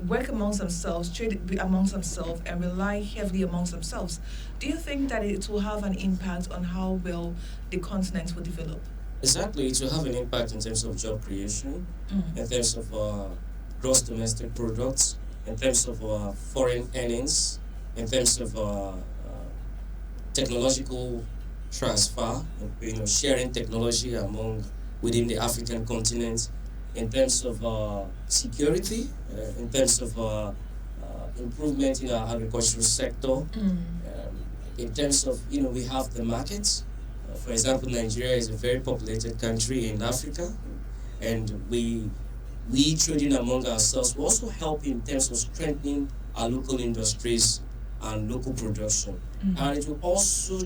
work amongst themselves, amongst themselves, and rely heavily amongst themselves, do you think that it will have an impact on how well the continent will develop? Exactly, it will have an impact in terms of job creation, in terms of gross domestic products, in terms of foreign earnings, in terms of technological transfer, sharing technology among within the African continent, in terms of security, in terms of improvement in our agricultural sector, in terms of we have the markets. For example, Nigeria is a very populated country in Africa, and we trading among ourselves will also help in terms of strengthening our local industries and local production. And it will also,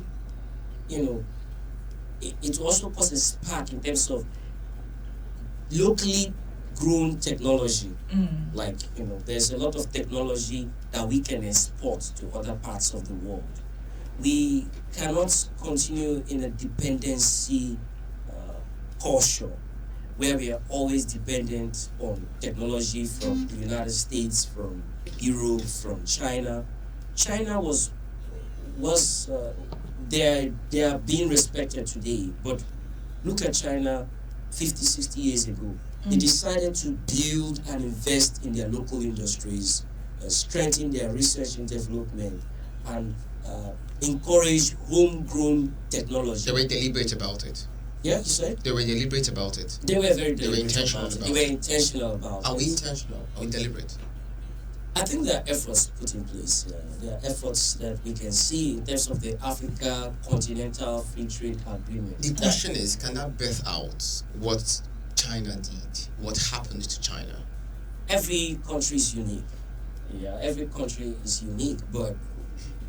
it will also cause a spark in terms of locally grown technology. Like, there's a lot of technology that we can export to other parts of the world. We cannot continue in a dependency culture where we are always dependent on technology from the United States, from Europe, from China. China they are being respected today, but look at China 50, 60 years ago. They decided to build and invest in their local industries, strengthen their research and development, and encourage homegrown technology. They were deliberate about it. Yeah, you said? They were deliberate about it. They were very deliberate. They were intentional about it. They were intentional about it. Are we intentional? Are we deliberate? I think there are efforts put in place. There are efforts that we can see in terms of the Africa Continental Free Trade Agreement. The question is, can that birth out what China did? What happened to China? Every country is unique. Yeah, every country is unique, but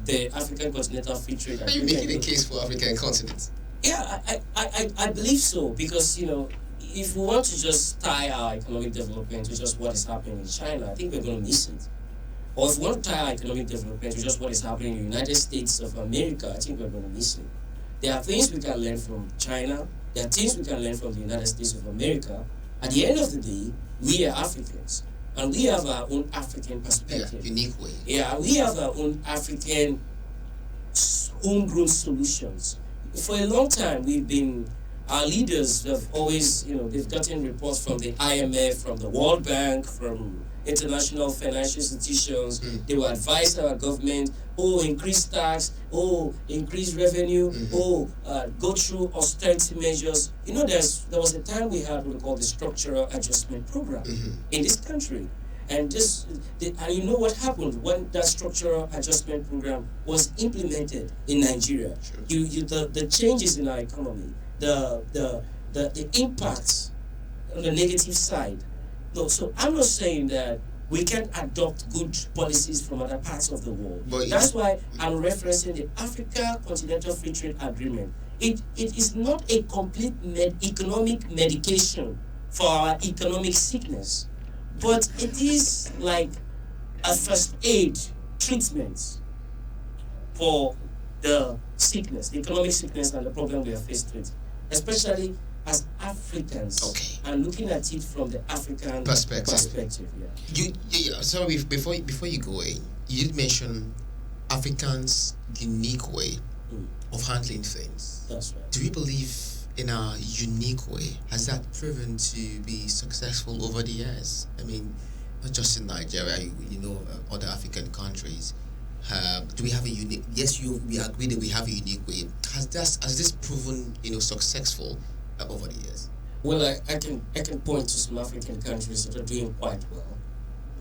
the African Continental Free Trade Agreement... Are you making a case for African continent? Yeah, I believe so, because, if we want to just tie our economic development to just what is happening in China, I think we're going to miss it. Or if we want to tie our economic development to just what is happening in the United States of America, I think we're going to miss it. There are things we can learn from China. There are things we can learn from the United States of America. At the end of the day, we are Africans, and we have our own African perspective. Yeah, unique way. Yeah, we have our own African homegrown solutions. For a long time, our leaders have always, they've gotten reports from the IMF, from the World Bank, from international financial institutions. They will advise our government, increase tax, increase revenue, go through austerity measures. There was a time we had what we call the structural adjustment program in this country. And you know what happened when that structural adjustment program was implemented in Nigeria? Sure. The changes in our economy, the impacts on the negative side. No, so I'm not saying that we can adopt good policies from other parts of the world. But that's why I'm referencing the Africa Continental Free Trade Agreement. It is not a complete economic medication for our economic sickness, but it is like a first aid treatment for the sickness, the economic sickness and the problem we are faced with, especially as Africans. Okay. And looking at it from the African perspective. Yeah. Sorry, before you go away, you did mention Africans' unique way of handling things. That's right. Do we believe in our unique way? Has that proven to be successful over the years? I mean, not just in Nigeria, other African countries. Do we have a unique? Yes, we agree that we have a unique way. Has this proven successful over the years? Well, I can point to some African countries that are doing quite well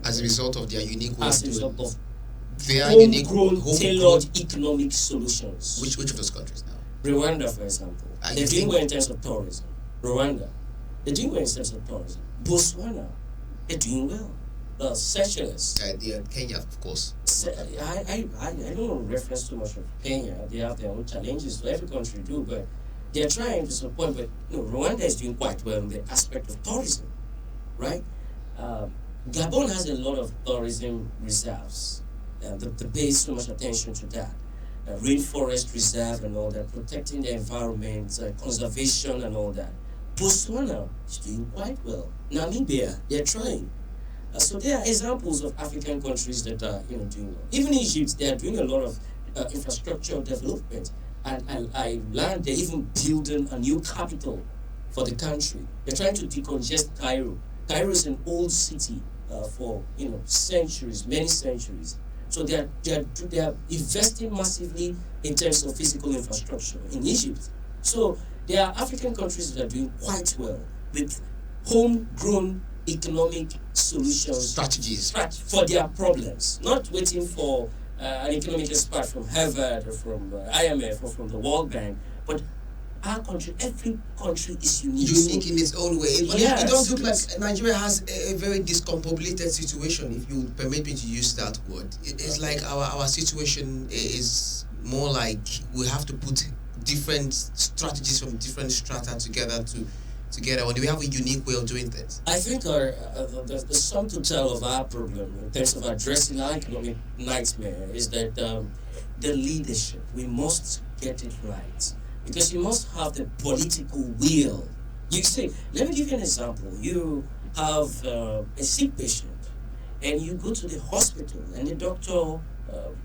as a result of their unique way. As a result of their unique tailored economic solutions. Which of those countries now? Rwanda, for example. They're doing well in terms of tourism. Rwanda, they're doing well in terms of tourism. Botswana, they're doing well. Seychelles. Kenya, of course. I don't reference too much of Kenya. They have their own challenges. So every country do, but they're trying to some point. But Rwanda is doing quite well in the aspect of tourism, right? Gabon has a lot of tourism reserves. They pay so much attention to that. Rainforest reserve and all that, protecting the environment, conservation and all that. Botswana is doing quite well. Namibia, they're trying. So there are examples of African countries that are doing well. Even Egypt, they are doing a lot of infrastructure development, and I learned they're even building a new capital for the country. They're trying to decongest Cairo. Cairo is an old city for centuries, many centuries. So they are investing massively in terms of physical infrastructure in Egypt. So there are African countries that are doing quite well with homegrown economic solutions Strategies. for their problems, not waiting for an economic expert from Harvard or from IMF or from the World Bank, but our country, every country is unique. Unique in its own way. But Yes. it does look like Nigeria has a very discombobulated situation, if you permit me to use that word. It's like our situation is more like we have to put different strategies from different strata together to get on. Do we have a unique way of doing things? I think the sum total of our problem in terms of addressing our economic nightmare is that the leadership, we must get it right. Because you must have the political will. You see, let me give you an example. You have a sick patient, and you go to the hospital, and the doctor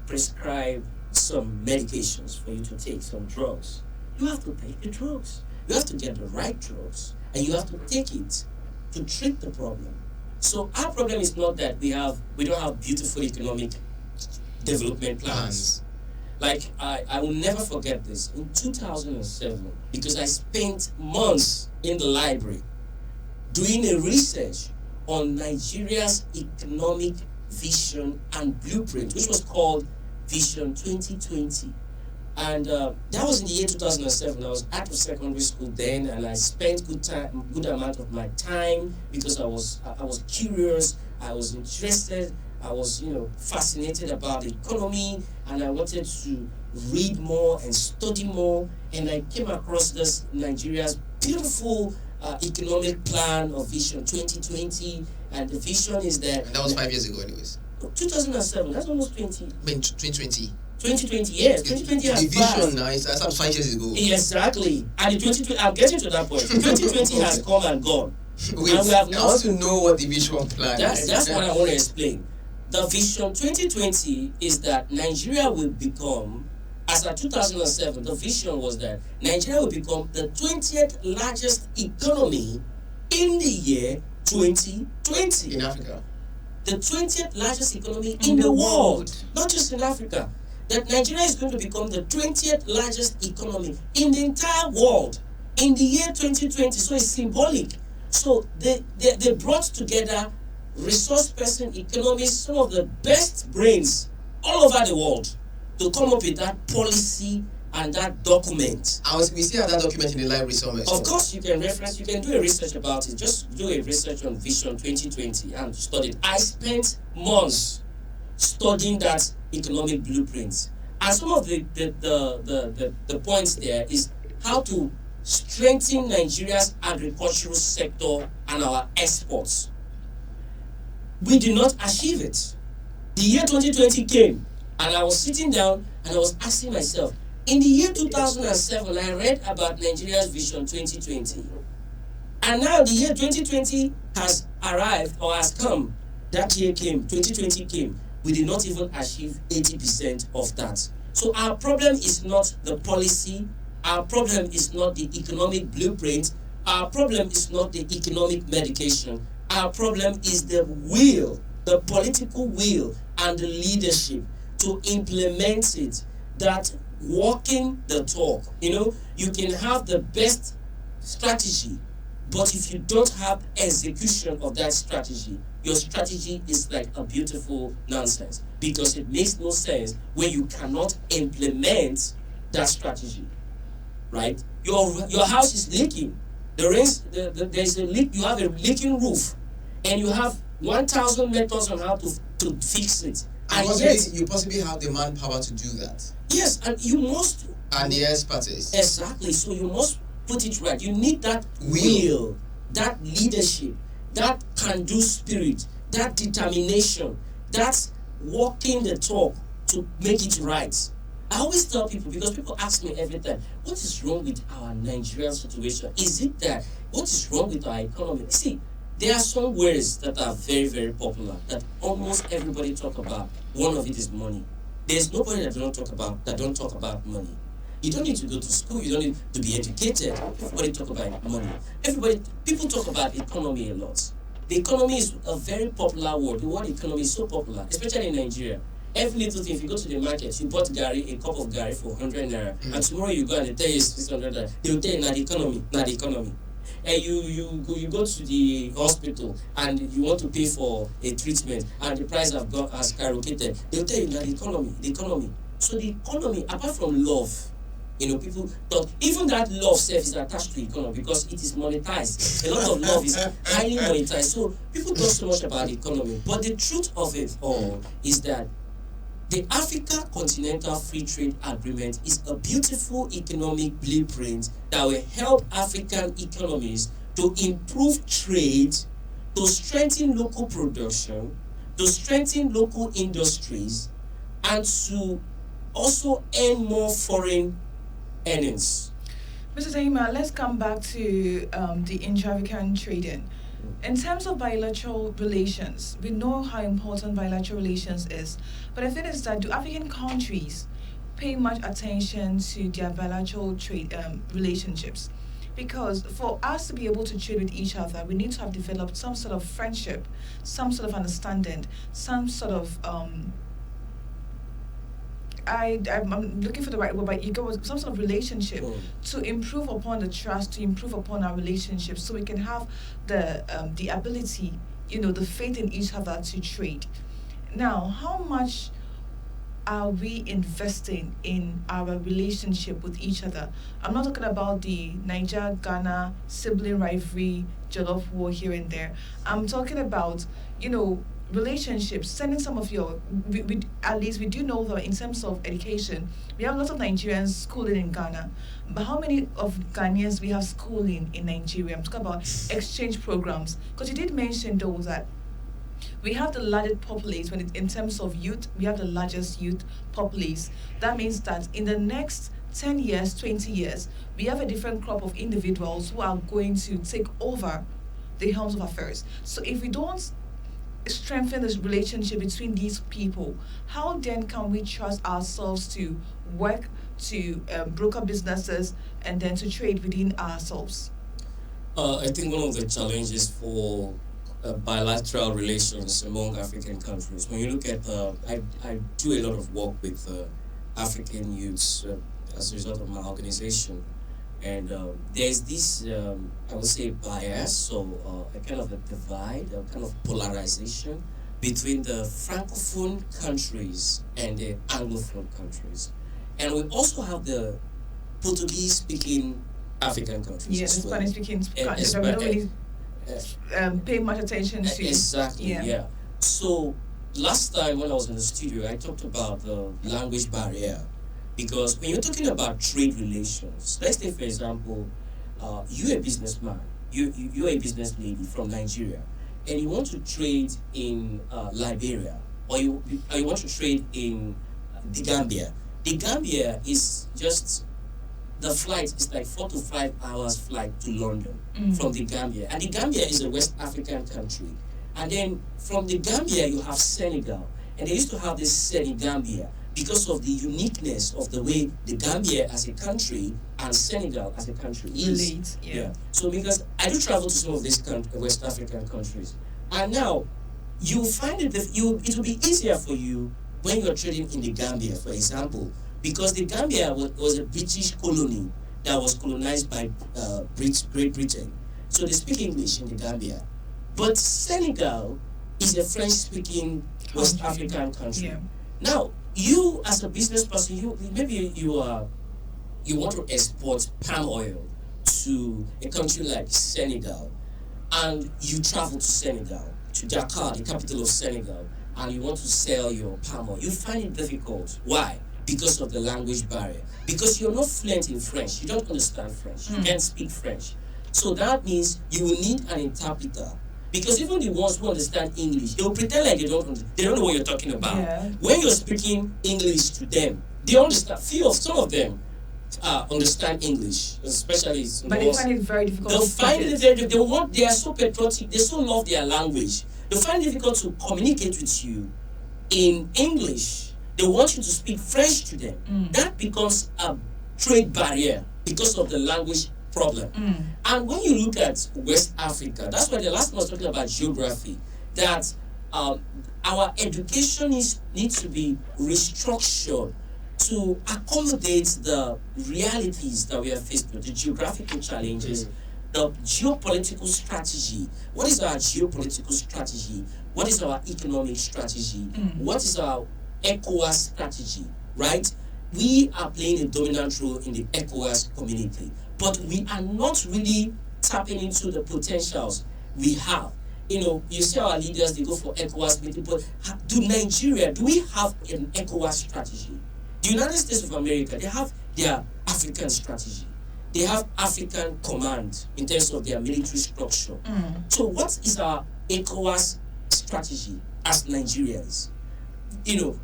prescribe some medications for you to take, some drugs. You have to take the drugs. You have to get the right drugs, and you have to take it to treat the problem. So our problem is not that we don't have beautiful economic development plans. Like, I will never forget this. In 2007, because I spent months in the library doing a research on Nigeria's economic vision and blueprint, which was called Vision 2020. And that was in the year 2007. I was out of secondary school then, and I spent good amount of my time because I was curious, I was interested, I was fascinated about the economy, and I wanted to read more and study more. And I came across this Nigeria's beautiful economic plan of Vision 2020, and the vision is that. And that was 5 years ago, anyways. 2007. That's almost 20. I mean, 2020. 2020, yes. 2020 has the vision passed. now is that's 5 years ago. Exactly. And the 2020, I'm getting to that point. 2020 has come and gone. Wait, and we have I want to know what the vision plan is. That's what I want to explain. The Vision 2020 is that Nigeria will become, as at 2007, the vision was that Nigeria will become the 20th largest economy in the year 2020. In Africa. The 20th largest economy in the world, not just in Africa. That Nigeria is going to become the 20th largest economy in the entire world in the year 2020. So it's symbolic. So they brought together resource person, economists, some of the best brains all over the world to come up with that policy and that document. We still have that document in the library somewhere. Of course, you can do a research about it. Just do a research on Vision 2020 and study it. I spent months studying that economic blueprint. And some of the points there is how to strengthen Nigeria's agricultural sector and our exports. We did not achieve it. The year 2020 came, and I was sitting down and I was asking myself, in the year 2007, I read about Nigeria's Vision 2020. And now the year 2020 has arrived or has come. That year came, 2020 came. We did not even achieve 80% of that. So our problem is not the policy. Our problem is not the economic blueprint. Our problem is not the economic medication. Our problem is the will, the political will and the leadership to implement it. That walking the talk. You can have the best strategy, but if you don't have execution of that strategy, your strategy is like a beautiful nonsense, because it makes no sense when you cannot implement that strategy. Right? Your house is leaking. There's a leak. You have a leaking roof, and you have 1,000 methods on how to fix it. And you possibly have the manpower to do that. Yes, and you must. And the expertise. Exactly. So you must put it right. You need that will, that leadership, that can-do spirit, that determination, that walking the talk to make it right. I always tell people, because people ask me every time, what is wrong with our Nigerian situation? Is it that? What is wrong with our economy? See, There are some words that are very, very popular that almost everybody talk about. One of it is money. There's nobody that don't talk about money. You don't need to go to school. You don't need to be educated. Everybody talk about money. People talk about economy a lot. The economy is a very popular word. The word economy is so popular, especially in Nigeria. Every little thing, if you go to the market, you bought a cup of gari for 100 naira, and tomorrow you go and they tell you it's 600 naira. They will tell you, not the economy. And you go to the hospital and you want to pay for a treatment and the price has skyrocketed. They'll tell you that the economy. So the economy, apart from love, people thought even that love self is attached to economy because it is monetized. A lot of love is highly monetized. So people talk so much about the economy, but the truth of it all is that the Africa Continental Free Trade Agreement is a beautiful economic blueprint that will help African economies to improve trade, to strengthen local production, to strengthen local industries, and to also earn more foreign earnings. Mr. Tahima, let's come back to the intra-African trading. In terms of bilateral relations, we know how important bilateral relations is. But the thing is that do African countries pay much attention to their bilateral trade relationships? Because for us to be able to trade with each other, we need to have developed some sort of friendship, some sort of understanding, some sort of I'm looking for the right word, but you go with some sort of relationship to improve upon the trust, to improve upon our relationship, so we can have the ability, the faith in each other to trade. Now, how much are we investing in our relationship with each other? I'm not talking about the Niger-Ghana sibling rivalry, jollof war here and there. I'm talking about, relationships, sending some of we at least we do know that in terms of education, we have lots of Nigerians schooling in Ghana. But how many of Ghanaians we have schooling in Nigeria? I'm talking about exchange programs. Because you did mention, though, that we have the largest populace in terms of youth, we have the largest youth populace. That means that in the next 10 years, 20 years, we have a different crop of individuals who are going to take over the helms of affairs. So if we don't strengthen this relationship between these people, how then can we trust ourselves to work, to broker businesses, and then to trade within ourselves? I think one of the challenges for bilateral relations among African countries, when you look at, I do a lot of work with African youths as a result of my organization. And there's this, I would say, bias, so a kind of a divide, a kind of polarization between the Francophone countries and the Anglophone countries. And we also have the Portuguese-speaking African countries. Yes, the Spanish-speaking countries. We don't really pay much attention to. Exactly, yeah. So last time when I was in the studio, I talked about the language barrier. Because when you're talking about trade relations, let's take, for example, you're a businessman, you're a business lady from Nigeria, and you want to trade in Liberia, or you want to trade in the Gambia. The Gambia is just, the flight is like 4 to 5 hours flight to London from the Gambia. And the Gambia is a West African country. And then from the Gambia, you have Senegal. And they used to have this Senegambia, because of the uniqueness of the way the Gambia as a country and Senegal as a country is. Relate, yeah. So because I do travel to some of these West African countries, and now you find it will be easier for you when you're trading in the Gambia, for example, because the Gambia was a British colony that was colonized by Great Britain. So they speak English in the Gambia. But Senegal is a French-speaking West African country. Yeah. Now, you as a business person, you want to export palm oil to a country like Senegal, and you travel to Senegal, to Dakar, the capital of Senegal, and you want to sell your palm oil. You find it difficult. Why? Because of the language barrier. Because you're not fluent in French. You don't understand French. You can't speak French. So that means you will need an interpreter. Because even the ones who understand English, they will pretend like they don't know what you're talking about. Yeah. When you're speaking English to them, they understand. Some of them understand English, especially in But the they find it very difficult they'll to speak find it it. very they are so patriotic, they so love their language. They find it difficult to communicate with you in English. They want you to speak French to them. That becomes a trade barrier because of the language problem. And when you look at West Africa, that's why the last time I was talking about geography, that our education needs to be restructured to accommodate the realities that we are faced with, the geographical challenges, the geopolitical strategy. What is our geopolitical strategy? What is our economic strategy? What is our ECOWAS strategy? Right? We are playing a dominant role in the ECOWAS community, but we are not really tapping into the potentials we have. You see our leaders, they go for ECOWAS meeting, but do we have an ECOWAS strategy? The United States of America, they have their African strategy. They have African command in terms of their military structure. So what is our ECOWAS strategy as Nigerians?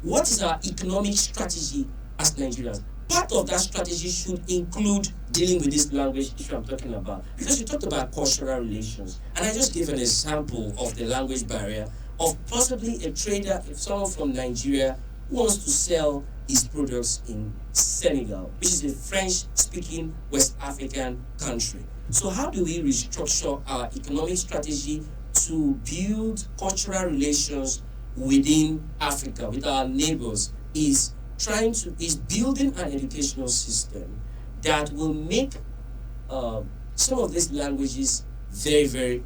What is our economic strategy as Nigerians? Part of that strategy should include dealing with this language issue I'm talking about. Because you talked about cultural relations, and I just gave an example of the language barrier of possibly a trader, if someone from Nigeria wants to sell his products in Senegal, which is a French-speaking West African country. So how do we restructure our economic strategy to build cultural relations within Africa, with our neighbors, is building an educational system that will make some of these languages very, very,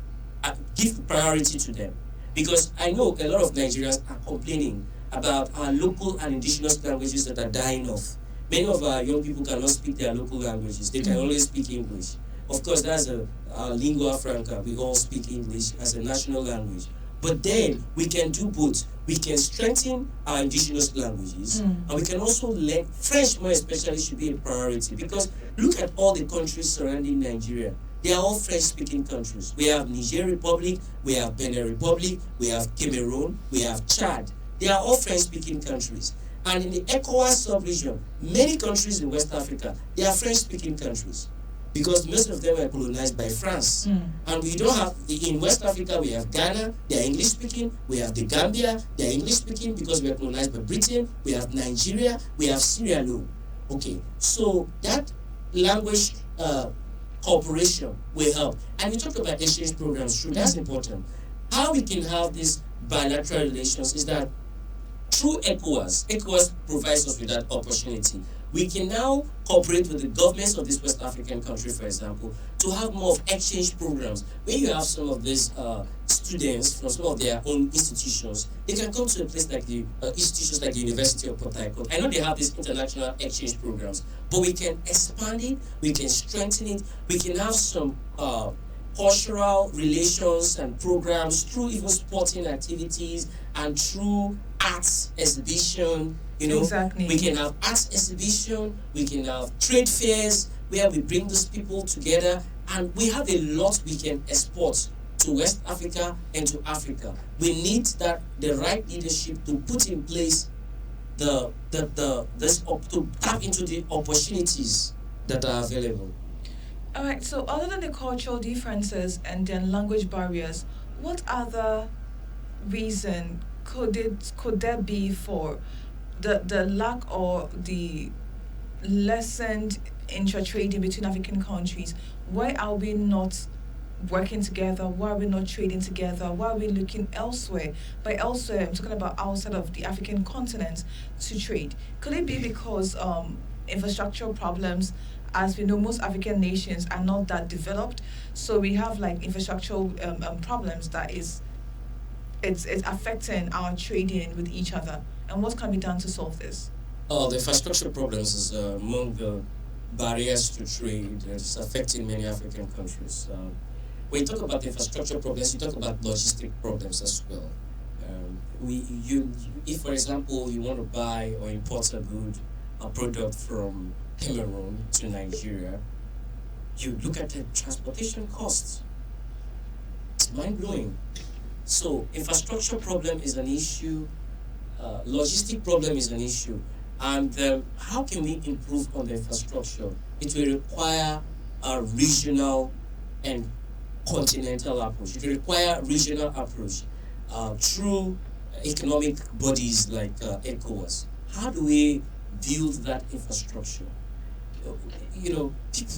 give priority to them. Because I know a lot of Nigerians are complaining about our local and indigenous languages that are dying off. Many of our young people cannot speak their local languages. They can only speak English. Of course, that's a lingua franca. We all speak English as a national language. But then we can do both. We can strengthen our indigenous languages, and we can also learn French. More especially should be a priority, because look at all the countries surrounding Nigeria. They are all French-speaking countries. We have Niger Republic, we have Benin Republic, we have Cameroon, we have Chad. They are all French-speaking countries. And in the ECOWAS sub-region, many countries in West Africa, they are French-speaking countries, because most of them were colonized by France. And we don't have, in West Africa, we have Ghana, they are English speaking. We have the Gambia, they are English speaking because we are colonized by Britain. We have Nigeria, we have Sierra Leone. Okay, so that language cooperation will help. And we talked about exchange programs, true, that's important. How we can have these bilateral relations is that through ECOWAS provides us with that opportunity. We can now cooperate with the governments of this West African country, for example, to have more of exchange programs. When you have some of these students from some of their own institutions, they can come to a place like the institutions like the University of Port Harcourt. I know they have these international exchange programs, but we can expand it, we can strengthen it, we can have some cultural relations and programs through even sporting activities and through arts exhibition. Exactly. We can have arts exhibition, we can have trade fairs where we bring those people together, and we have a lot we can export to West Africa and to Africa. We need the right leadership to put in place to tap into the opportunities that are available. All right. So, other than the cultural differences and then language barriers, what other reason could there be for the lack or the lessened intra-trading between African countries? Why are we not working together? Why are we not trading together? Why are we looking elsewhere? By elsewhere, I'm talking about outside of the African continent to trade. Could it be because infrastructural problems? As we know, most African nations are not that developed, so we have like infrastructural problems that it's affecting our trading with each other. And what can be done to solve this? The infrastructure problems is among the barriers to trade. It's affecting many African countries. When you talk about infrastructure problems, you talk about logistic problems as well. If, for example, you want to buy or import a product from Cameroon to Nigeria, you look at the transportation costs. It's mind-blowing. So infrastructure problem is an issue, logistic problem is an issue, And how can we improve on the infrastructure? It will require a regional and continental approach. It will require regional approach through economic bodies like ECOWAS. How do we build that infrastructure?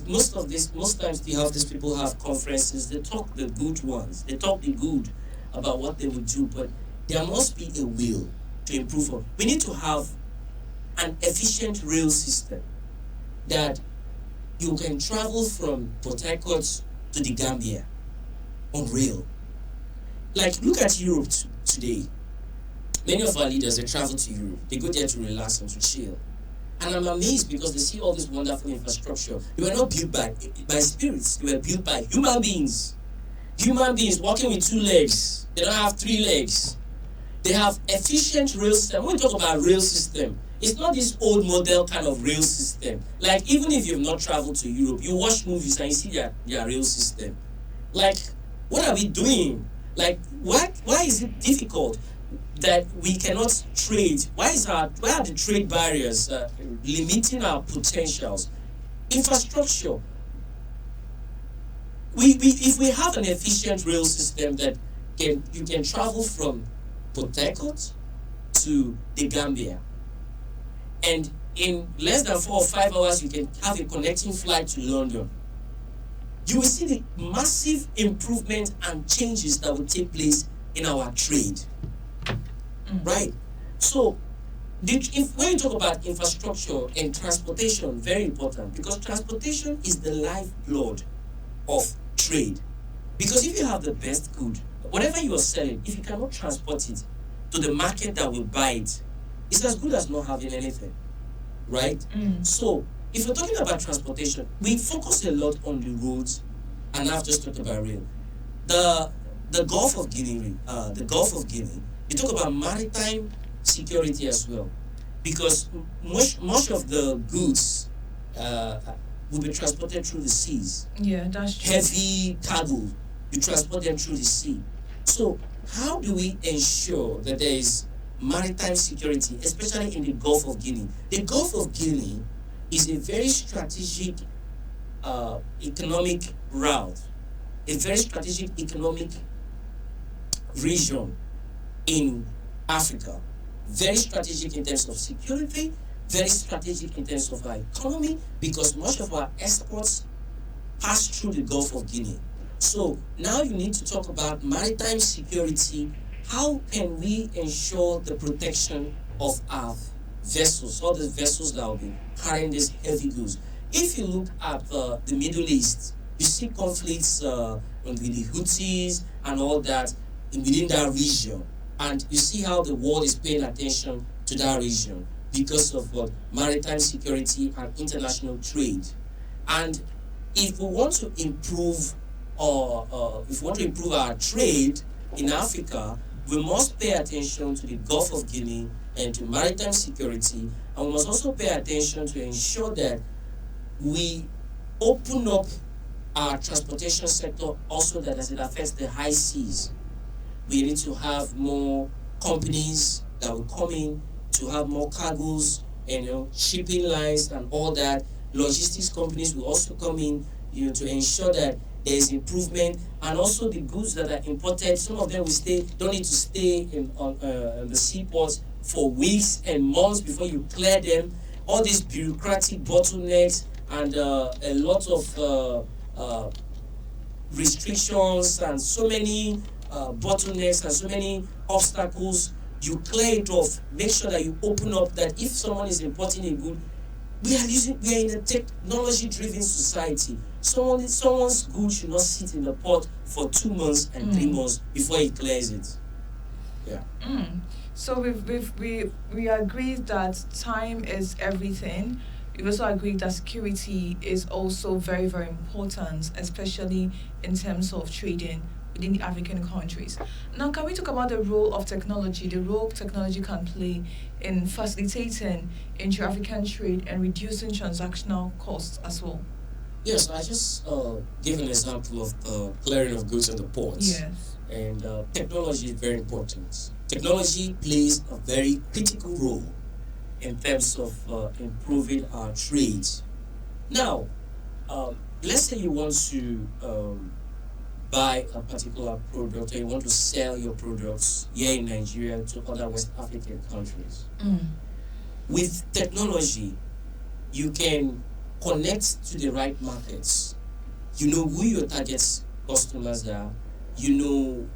Most times you have these people have conferences, they talk the good ones, they talk the good about what they would do, but there must be a will to improve on. We need to have an efficient rail system that you can travel from Port Harcourt to the Gambia on rail. Like, look at Europe today. Many of our leaders, they travel to Europe. They go there to relax and to chill. And I'm amazed because they see all this wonderful infrastructure. They were not built by spirits. They were built by human beings. Human beings walking with 2 legs. They don't have 3 legs. They have efficient rail system. When we talk about rail system, it's not this old model kind of rail system. Like, even if you've not traveled to Europe, you watch movies and you see their rail system. Like, what are we doing? Like, why is it difficult that we cannot trade? Why are the trade barriers limiting our potentials? Infrastructure. If we have an efficient rail system that you can travel from Port Harcourt to the Gambia, and in less than 4 or 5 hours you can have a connecting flight to London, you will see the massive improvement and changes that will take place in our trade. Right? So, when you talk about infrastructure and transportation, very important, because transportation is the lifeblood of trade. Because if you have the best good, whatever you are selling, if you cannot transport it to the market that will buy it, it's as good as not having anything. Right? So, if you're talking about transportation, we focus a lot on the roads, and I've just talked about rail. The Gulf of Guinea, you talk about maritime security as well, because much of the goods will be transported through the seas. Yeah, that's true. Heavy cargo, you transport them through the sea. So how do we ensure that there is maritime security, especially in the Gulf of Guinea? The Gulf of Guinea is a very strategic economic route, a very strategic economic region in Africa. Very strategic in terms of security, very strategic in terms of our economy, because much of our exports pass through the Gulf of Guinea. So now you need to talk about maritime security. How can we ensure the protection of our vessels, all the vessels that will be carrying these heavy goods? If you look at the Middle East, you see conflicts with the Houthis and all that within that region. And you see how the world is paying attention to that region because of what? Maritime security and international trade. And if we want to improve our trade in Africa, we must pay attention to the Gulf of Guinea and to maritime security, and we must also pay attention to ensure that we open up our transportation sector also, that as it affects the high seas. We need to have more companies that will come in to have more cargoes, and shipping lines and all that. Logistics companies will also come in, to ensure that there is improvement, and also the goods that are imported. Some of them don't need to stay on the seaports for weeks and months before you clear them. All these bureaucratic bottlenecks and a lot of restrictions and so many bottlenecks and so many obstacles, you clear it off. Make sure that you open up that if someone is importing a good, we are in a technology-driven society. Someone's good should not sit in the port for 2 months and 3 months before he clears it. Yeah. So we agree that time is everything. We also agree that security is also very, very important, especially in terms of trading within the African countries. Now, can we talk about the role of technology, the role technology can play in facilitating intra-African trade and reducing transactional costs as well? Yes, I just gave an example of the clearing of goods at the ports. Yes. And technology is very important. Technology plays a very critical role in terms of improving our trade. Now, let's say you want to buy a particular product, or you want to sell your products here in Nigeria to other West African countries. With technology, you can connect to the right markets. You know who your target customers are. You know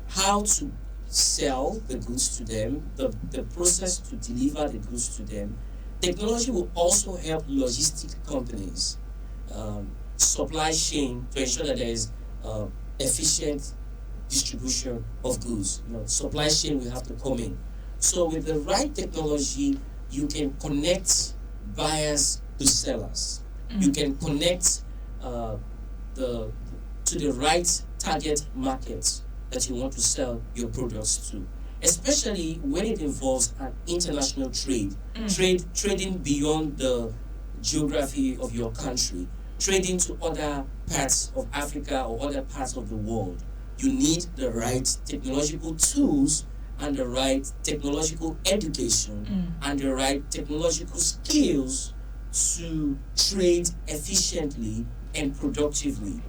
how to sell the goods to them, the process to deliver the goods to them. Technology will also help logistic companies, supply chain, to ensure that there is efficient distribution of goods. You know, supply chain will have to come in. So with the right technology, you can connect buyers to sellers. You can connect to the right target market that you want to sell your products to, especially when it involves an international trade, trading beyond the geography of your country, trading to other parts of Africa or other parts of the world. You need the right technological tools and the right technological education and the right technological skills to trade efficiently and productively.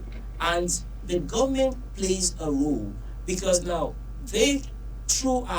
And the government plays a role, because now they, through our